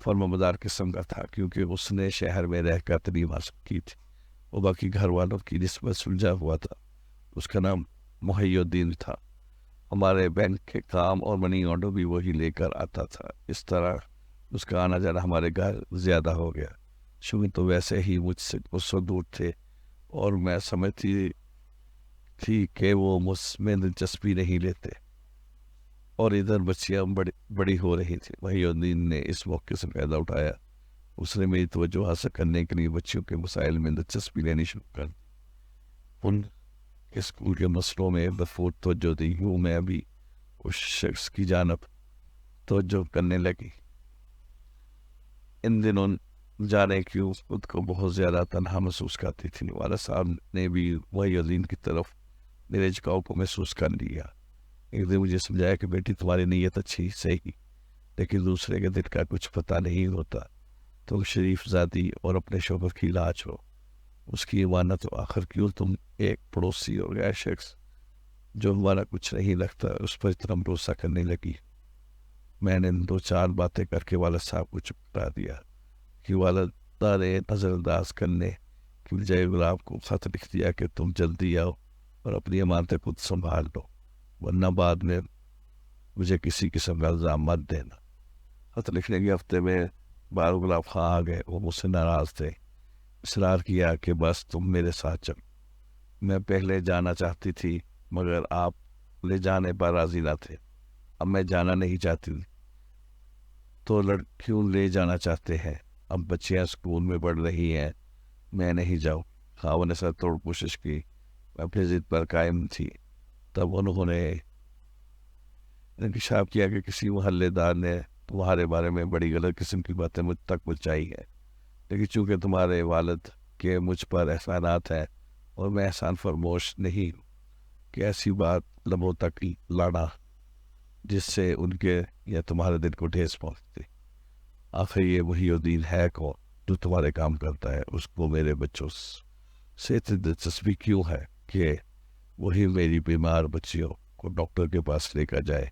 فرمانبردار قسم کا تھا، کیونکہ اس نے شہر میں رہ کر تعلیم حاصل کی تھی، وہ باقی گھر والوں کی نسبت سلجھا ہوا تھا۔ اس کا نام محی الدین تھا۔ ہمارے بینک کے کام اور منی آرڈر بھی وہی لے کر آتا تھا۔ اس طرح اس کا آنا جانا ہمارے گھر زیادہ ہو گیا۔ شومی تو ویسے ہی مجھ سے اس وقت دور تھے، اور میں سمجھتی تھی کہ وہ مجھ میں دلچسپی نہیں لیتے، اور ادھر بچیاں بڑی ہو رہی تھی۔ محی الدین نے اس موقع سے فائدہ اٹھایا۔ اس نے میری توجہ حاصل کرنے کے لیے بچیوں کے مسائل میں دلچسپی لینی شروع کر دی۔ ان کے اسکول کے مسئلوں میں بھرپور توجہ دی۔ یوں میں بھی اس شخص کی جانب توجہ کرنے لگی۔ ان دنوں جانے کیوں خود کو بہت زیادہ تنہا محسوس کرتی تھی۔ والد صاحب نے بھی محی الدین کی طرف میرے جھکاؤ کو محسوس کر لیا۔ ایک دن مجھے سمجھایا کہ بیٹی، تمہاری نیت اچھی صحیح، لیکن دوسرے کے دل کا کچھ پتہ نہیں ہوتا۔ تم شریف ذاتی اور اپنے شوہر کی لاج ہو، اس کی امانت ہو۔ آخر کیوں تم ایک پڑوسی اور غیر شخص جو ہمارا کچھ نہیں لگتا اس پر اتنا بھروسہ کرنے لگی؟ میں نے 2-4 باتیں کر کے والد صاحب کو چپ کرا دیا کہ والدہ نے نظر انداز کرنے کی بجائے گلاب کو خط لکھ دیا کہ تم جلدی آؤ اور اپنی امانتیں خود سنبھال لو، ورنہ بعد میں مجھے کسی قسم کا الزام مت دینا۔ خط لکھنے کے ہفتے میں بار گلاب خاں آ گئے۔ وہ مجھ سے ناراض تھے۔ اصرار کیا کہ بس تم میرے ساتھ چلو۔ میں پہلے جانا چاہتی تھی، مگر آپ لے جانے پر راضی نہ تھے۔ اب میں جانا نہیں چاہتی تو لڑکیوں لے جانا چاہتے ہیں۔ اب بچیاں اسکول میں پڑھ رہی ہیں، میں نہیں جاؤں۔ خاون نے سر توڑ کوشش کی، میں اپنی ضد پر قائم تھی۔ تب انہوں نے انکشاف کیا کہ کسی محلے دار نے تمہارے بارے میں بڑی غلط قسم کی باتیں مجھ تک پہنچائی ہیں، لیکن چونکہ تمہارے والد کے مجھ پر احسانات ہیں اور میں احسان فرموش نہیں ہوں کہ ایسی بات لبوں تک لانا جس سے ان کے یا تمہارے دل کو ٹھیس پہنچتی۔ آخر یہ محی الدین ہے کون جو تمہارے کام کرتا ہے؟ اس کو میرے بچوں سے اتنی دلچسپی کیوں ہے کہ وہی میری بیمار بچیوں کو ڈاکٹر کے پاس لے کر جائے؟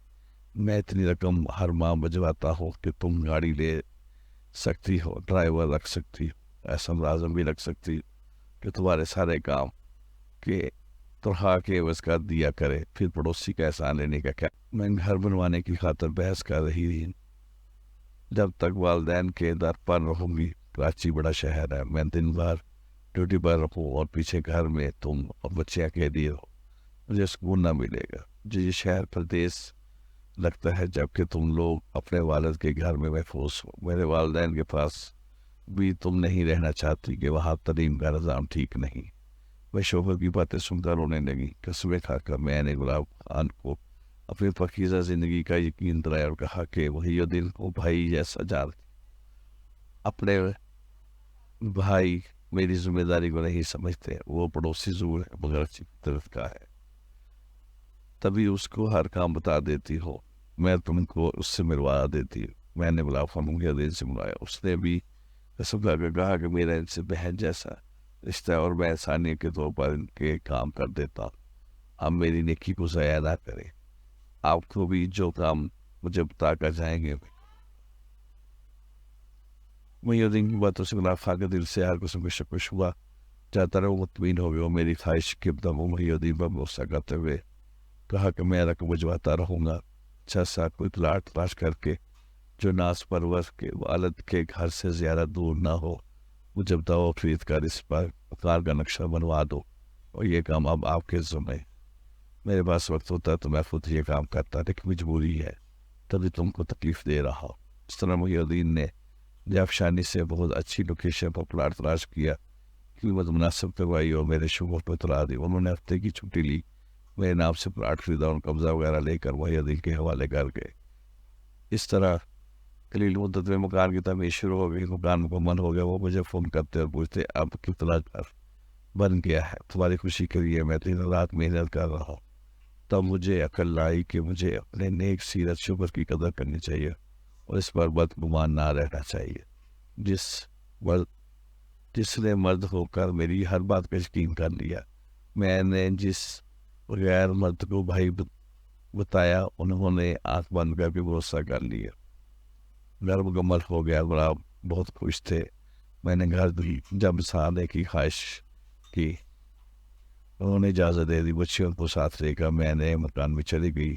میں اتنی رقم ہر ماہ بجواتا ہوں کہ تم گاڑی لے سکتی ہو، ڈرائیور رکھ سکتی ہو، ایسا ملازم بھی رکھ سکتی ہو کہ تمہارے سارے کام کے تنخواہ کے عوض کر دیا کرے۔ پھر پڑوسی کا احسان لینے کا کیا؟ میں گھر بنوانے کی خاطر بحث کر رہی تھی۔ جب تک والدین کے در پر رہوں گی، کراچی بڑا شہر ہے، میں دن بھر ڈیوٹی پر رہوں اور پیچھے گھر میں تم اور بچیاں قیدی رہو، مجھے سکون نہ ملے گا۔ مجھے یہ شہر پردیس لگتا ہے، جبکہ تم لوگ اپنے والد کے گھر میں محفوظ ہو۔ میرے والدین کے پاس بھی تم نہیں رہنا چاہتی کہ وہاں تعلیم کا نظام ٹھیک نہیں۔ میں شوہر کی باتیں سن کر رونے لگی۔ قسمیں کھا کر میں نے گلاب خان کو اپنی پاکیزہ زندگی کا یقین دلایا اور کہا کہ محی الدین کو بھائی جیسا جان اپنے بھائی میری ذمہ داری کو نہیں سمجھتے۔ وہ پڑوسی ضرور ہے مگر اچھی فطرت کا ہے، تبھی اس کو ہر کام بتا دیتی ہو۔ میں تم کو اس سے ملوا دیتی ہوں۔ میں نے گلاب خان محی الدین سے ملایا۔ اس نے بھی قسم کھا کر کہا کہ میرا ان سے بہن جیسا رشتہ ہے اور میں انسانیت کے طور پر ان کے کام کر دیتا ہوں۔ آپ میری نیکی کو ضائع نہ کریں۔ آپ کو بھی جو کام مجھے بتا کر جائیں گے۔ محی الدین کی باتوں سے گلاب خان کے دل سے ہر قسم کا شک و شبہ جاتا رہا۔ وہ مطمئن ہو گیا اور میری خواہش کے مطابق محی الدین پر بھروسہ کرتے ہوئے کہا کہ میں رقم بجواتا رہوں گا۔ 6 سال کوئی پلاٹ تلاش کر کے جو ناز پرور کے والد کے گھر سے زیادہ دور نہ ہو، مجھے بتاؤ، خرید کر اس پر مکان کا نقشہ بنوا دو، اور یہ کام اب آپ کے ذمہ ہے۔ میرے پاس وقت ہوتا تو میں خود یہ کام کرتا، لیکن مجبوری ہے، تبھی تم کو تکلیف دے رہا ہوں۔ اس طرح محی الدین نے افشانی سے بہت اچھی لوکیشن پر پلاٹ تلاش کیا، قیمت مناسب کروائی اور میرے شوہر پر اترا دی۔ انہوں نے ہفتے کی چھٹی لی، میرے نام سے پلاٹ خریدا اور قبضہ وغیرہ لے کر محی الدین کے حوالے کر گئے۔ اس طرح قلیل مدت میں مکان کی تعمیر شروع ہو گئی۔ مکان مکمل ہو گیا۔ وہ مجھے فون کرتے اور پوچھتے اب کتنا گھر بن گیا ہے؟ تمہاری خوشی کے لیے میں دن رات محنت کر رہا ہوں۔ تب مجھے عقل لائی کہ مجھے اپنے نیک سیرت شوہر کی قدر کرنی چاہیے اور اس پر بدگمان نہ رہنا چاہیے۔ جس نے مرد ہو کر میری ہر بات کا یقین کر لیا، میں نے جس غیر مرد کو بھائی بتایا، انہوں نے آنکھ بند کر کے بھروسہ کر لیا۔ گھر مکمل ہو گیا، بڑا بہت خوش تھے۔ میں نے گھر دی، جب سانے کی خواہش کی، انہوں نے اجازت دے دی، بچیوں کو ساتھ لے کر میں نئے مکان میں چلی گئی۔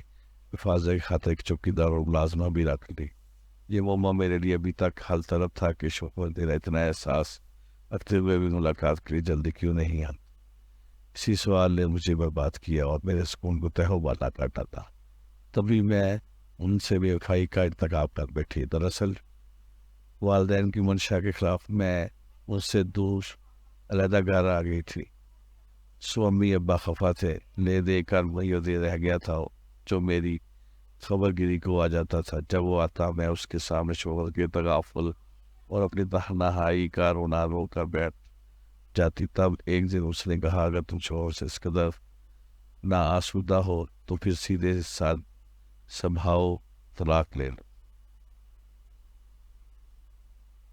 حفاظت کی خاطر ایک چوکیدار اور ملازمہ بھی رکھ لی۔ یہ معمہ میرے لیے ابھی تک حل طلب تھا کہ شوہر تیرا اتنا احساس رکھتے ہوئے بھی ملاقات کے لیے جلدی کیوں نہیں آتا۔ اسی سوال نے مجھے برباد کیا اور میرے سکون کو تہو بالا کاٹا تھا۔ تبھی میں ان سے بے وفائی کا ارتکاب کر بیٹھی۔ دراصل والدین کی منشا کے خلاف میں ان سے دور علیحدہ گھر آ گئی تھی۔ سو امی ابا خفا تھے، لے دے کر وہی رہ گیا تھا جو میری خبر گیری کو آ جاتا تھا۔ جب وہ آتا میں اس کے سامنے شوہر کے تغافل اور اپنی تنہائی کا رونا رو کر بیٹھ جاتی۔ تب ایک دن اس نے کہا، اگر تم شوہر سے اس قدر نا آسودہ ہو تو پھر سیدھے ساتھ سبھاؤ، طلاق لے لو۔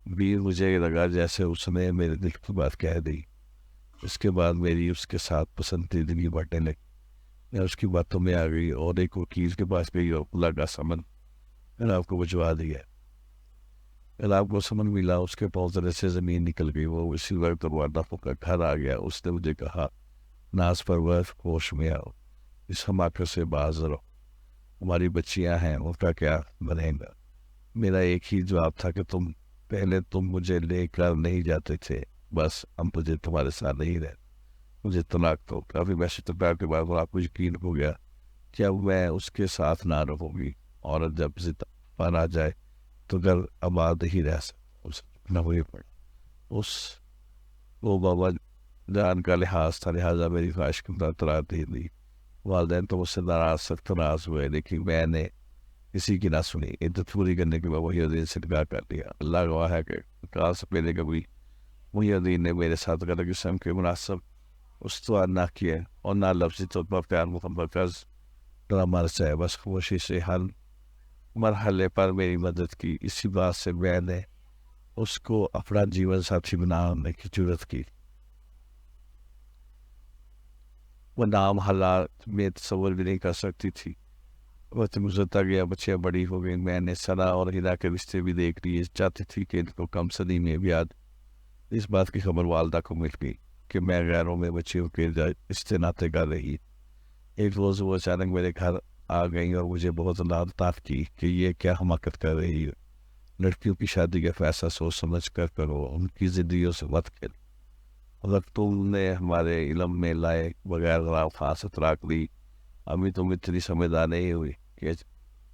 بھی مجھے لگا جیسے اس نے میرے دل کی بات کہہ دی۔ اس کے بعد میری اس کے ساتھ پسندیدگی بڑھنے لگی۔ میں اس کی باتوں میں آ گئی اور ایک وکیل کے پاس گئی اور اللہ کا سمن میں آپ کو بھجوا دیا۔ آپ کو سمن ملا، اس کے پاؤں ذرے سے زمین نکل گئی۔ وہ اسی وقت روانہ ہو کر گھر آ گیا۔ اس نے مجھے کہا، ناز پرور، ہوش میں آؤ، اس حماقت سے باز رہو، ہماری بچیاں ہیں، ان کا کیا بنے گا؟ میرا ایک ہی جواب تھا کہ پہلے تم مجھے لے کر نہیں جاتے تھے، بس اب مجھے تمہارے ساتھ نہیں رہنا، مجھے طلاق دو۔ کافی میسج طلاق کے بعد آپ کو یقین ہو گیا کہ اب میں اس کے ساتھ نہ رہوں گی۔ عورت جب زد پر آ جائے تو گھر آباد ہی رہ سکتا، اسے نہ ہوئی پڑ اس وہ بابا جان کا لحاظ تھا، لہٰذا میری خواہش کی طرح دی۔ والدین تو مجھ سے سخت ناراض ہوئے، لیکن میں نے کسی کی نہ سنی۔ عدت پوری کرنے کے بعد وہی الدین سے نکاح کر لیا۔ اللہ گواہ ہے کہ نکاح سے پہلے کبھی وہی الدین نے میرے ساتھ غلط قسم کے مناسب استوار نہ کیے اور نہ لفظی طور پر پیار محبت کا ڈرامہ رچایا، بس خاموشی سے ہر مرحلے پر میری مدد کی۔ اسی بات سے میں نے اس کو اپنا جیون ساتھی بنانے کی جرت کی۔ وہ نام حالات میں تصور بھی نہیں کر سکتی تھی۔ وقت گزرتا گیا، بچیاں بڑی ہو گئی، میں نے ثنا اور ہیرا کے رشتے بھی دیکھ لیے۔ چاہتی تھی کہ ان کو کم صدی میں بھی اس بات کی خبر والدہ کو مل گئی کہ میں غیروں میں بچیوں کے رشتے ناطے کر رہی۔ ایک روز وہ اچانک میرے گھر آ گئی اور مجھے بہت لعنت کی کہ یہ کیا حماقت کر رہی ہے، لڑکیوں کی شادی کا فیصلہ سوچ سمجھ کر کرو، ان کی زندگیوں سے مت کھیلو۔ اگر تم نے ہمارے علم میں لائے بغیر غلام خان سے طلاق لی، ابھی تم اتنی سمجھدار نہیں ہوئی کہ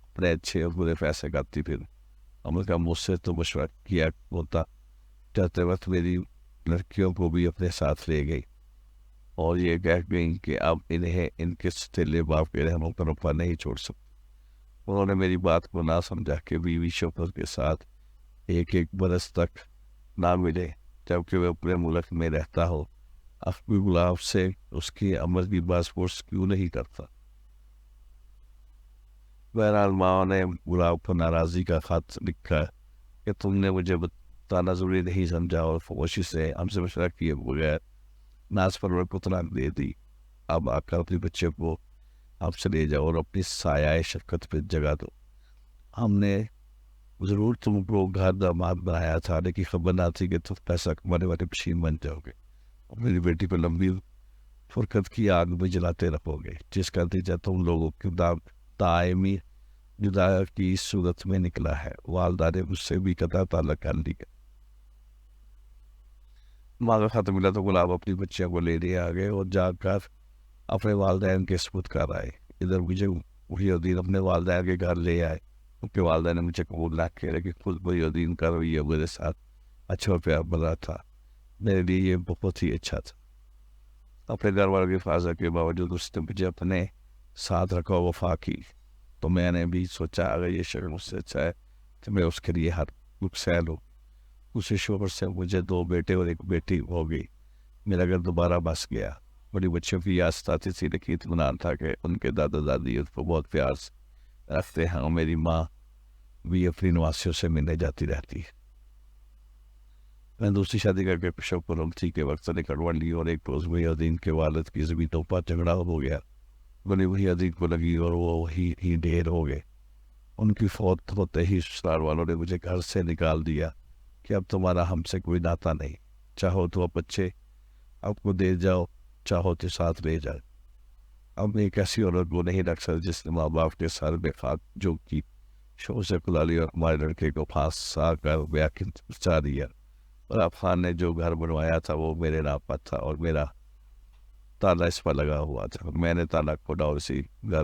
اپنے اچھے اور برے فیصلے کرتی۔ پھر عمل کا مجھ سے تو مشورہ کیا ہوتا۔ چاہتے وقت میری لڑکیوں کو بھی اپنے ساتھ لے گئی اور یہ کہہ گئی کہ اب انہیں ان کے ستیلے باپ کے رحموں پر روپا نہیں چھوڑ سکتے۔ انہوں نے میری بات کو نہ سمجھا کہ بیوی شوہر کے ساتھ ایک برس تک نہ ملے جبکہ وہ اپنے ملک میں رہتا ہو، اخبی گلاب سے اس کی عمل کی باس پرس کیوں نہیں کرتا؟ بہرحال ماں نے گلاب کو ناراضی کا خط لکھا کہ تم نے مجھے بتانا ضروری نہیں سمجھا اور خاموشی سے ہم سے مشورہ کیے بغیر ناز پرور کو طلاق دے دی۔ اب آ کر اپنے بچے کو آپ سے لے جاؤ اور اپنی سایہ شفقت پہ جگہ دو۔ ہم نے ضرور تم کو گھر داماد بنایا تھا، لیکن خبر نہ تھی کہ تم پیسہ کمانے والے مشین بن جاؤ گے اور میری بیٹی کو لمبی فرقت کی آگ میں جلاتے رہو گے، جس کا نتیجہ تم لوگوں کی دائمی جدا کی صورت میں نکلا ہے۔ والدہ نے مجھ سے بھی قطع تعلق کر لیا۔ ماں کا خط ملا تو گلاب اپنی بچیاں کو لینے آ گئے اور جا کر اپنے والدین کے سپرد کر آئے۔ ادھر مجھے وہی الدین اپنے والدین کے گھر لے آئے، کیونکہ والدین نے مجھے قبول نہ کیا، لیکن خود وہی الدین کا رویہ میرے ساتھ اچھا اور پیار بنا تھا۔ میرے لیے یہ بہت ہی اچھا تھا۔ اپنے گھر والوں کی حفاظت کے باوجود اس نے مجھے اپنے ساتھ رکھا، وفا کی۔ تو میں نے بھی سوچا اگر یہ شخص مجھ سے اچھا ہے تو میں اس کے لیے ہر دکھ سہ لوں۔ اسی شوہر سے مجھے 2 بیٹے اور 1 بیٹی ہو گئی۔ میرا گھر دوبارہ بس گیا۔ بڑی بچیوں کی یاد ستاتی تھی، لیکن اطمینان تھا کہ ان کے دادا دادی ان کو بہت پیار سے رکھتے ہیں اور میری ماں بھی اپنی نواسیوں سے ملنے جاتی رہتی ہے۔ میں دوسری شادی کر کے پیشہ پرم تھی کے وقت سے نکلوا لی اور ایک روز وہی الدین کے والد کی زمینوں پر جھگڑا ہو گیا۔ بڑی وہی الدین کو لگی اور وہ وہی ہی ڈھیر ہو گئے۔ ان کی فوت ہوتے ہی سسرال والوں نے مجھے گھر سے نکال دیا کہ اب تمہارا ہم سے کوئی ناتا نہیں، چاہو تو اب بچے آپ کو دے جاؤ، چاہو تو ساتھ لے جاؤ۔ اب میں ایک ایسی عورت کو نہیں رکھ سکتا جس نے ماں باپ کے سر میں خاک جو کی، شوق سے کلالی اور ہمارے لڑکے کو پھانسا کر بیاہ کی بچا دیا، اور آپ خان نے جو گھر بنوایا تھا وہ میرے نام پر تھا اور میرا تالا اس پر لگا ہوا تھا، میں نے تالا کھولا اور اسی گھر